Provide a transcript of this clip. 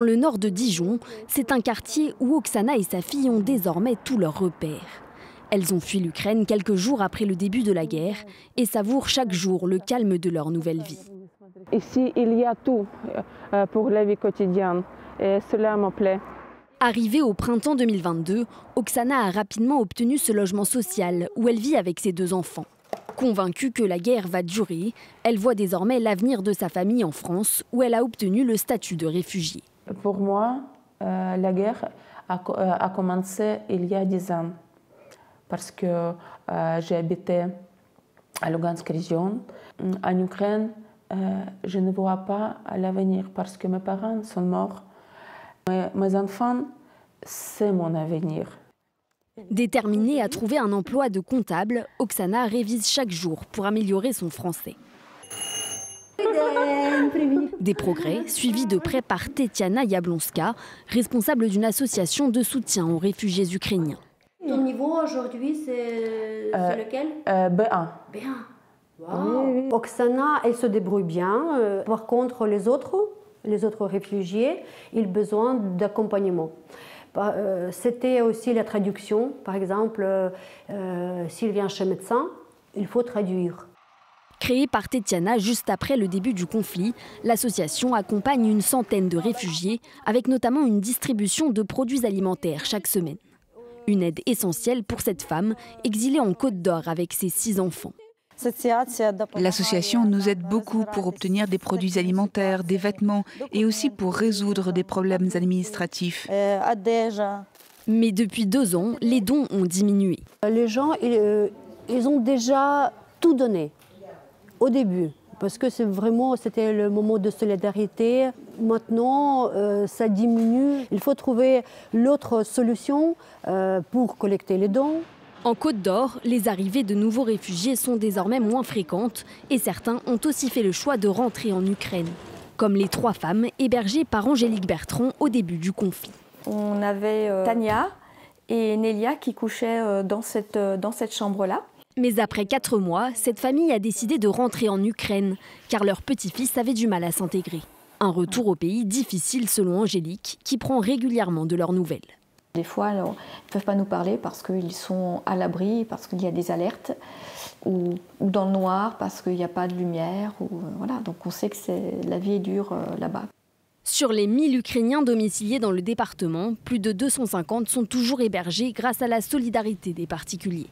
Le nord de Dijon, c'est un quartier où Oksana et sa fille ont désormais tous leurs repères. Elles ont fui l'Ukraine quelques jours après le début de la guerre et savourent chaque jour le calme de leur nouvelle vie. Ici, il y a tout pour la vie quotidienne et cela me plaît. Arrivée au printemps 2022, Oksana a rapidement obtenu ce logement social où elle vit avec ses 2 enfants. Convaincue que la guerre va durer, elle voit désormais l'avenir de sa famille en France où elle a obtenu le statut de réfugiée. Pour moi, la guerre a commencé il y a 10 ans parce que j'ai habité à Lugansk région. En Ukraine, je ne vois pas l'avenir parce que mes parents sont morts. Mes enfants, c'est mon avenir. Déterminée à trouver un emploi de comptable, Oksana révise chaque jour pour améliorer son français. Des progrès suivis de près par Tetiana Yablonska, responsable d'une association de soutien aux réfugiés ukrainiens. Ton niveau aujourd'hui, c'est lequel? B1. B1. Wow. Oksana, elle se débrouille bien. Par contre, les autres réfugiés, ils ont besoin d'accompagnement. C'était aussi la traduction. Par exemple, s'il vient chez le médecin, il faut traduire. Créée par Tetiana juste après le début du conflit, l'association accompagne une centaine de réfugiés avec notamment une distribution de produits alimentaires chaque semaine. Une aide essentielle pour cette femme exilée en Côte d'Or avec ses 6 enfants. L'association nous aide beaucoup pour obtenir des produits alimentaires, des vêtements et aussi pour résoudre des problèmes administratifs. Mais depuis 2 ans, les dons ont diminué. Les gens, ils ont déjà tout donné au début, parce que c'était le moment de solidarité. Maintenant, ça diminue. Il faut trouver l'autre solution pour collecter les dons. En Côte d'Or, les arrivées de nouveaux réfugiés sont désormais moins fréquentes et certains ont aussi fait le choix de rentrer en Ukraine, comme les 3 femmes hébergées par Angélique Bertrand au début du conflit. On avait Tania et Nelia qui couchaient dans cette chambre-là. Mais après 4 mois, cette famille a décidé de rentrer en Ukraine, car leur petit-fils avait du mal à s'intégrer. Un retour au pays difficile selon Angélique, qui prend régulièrement de leurs nouvelles. Des fois, ils ne peuvent pas nous parler parce qu'ils sont à l'abri, parce qu'il y a des alertes, ou dans le noir parce qu'il n'y a pas de lumière. Voilà. Donc on sait que la vie est dure là-bas. Sur les 1000 Ukrainiens domiciliés dans le département, plus de 250 sont toujours hébergés grâce à la solidarité des particuliers.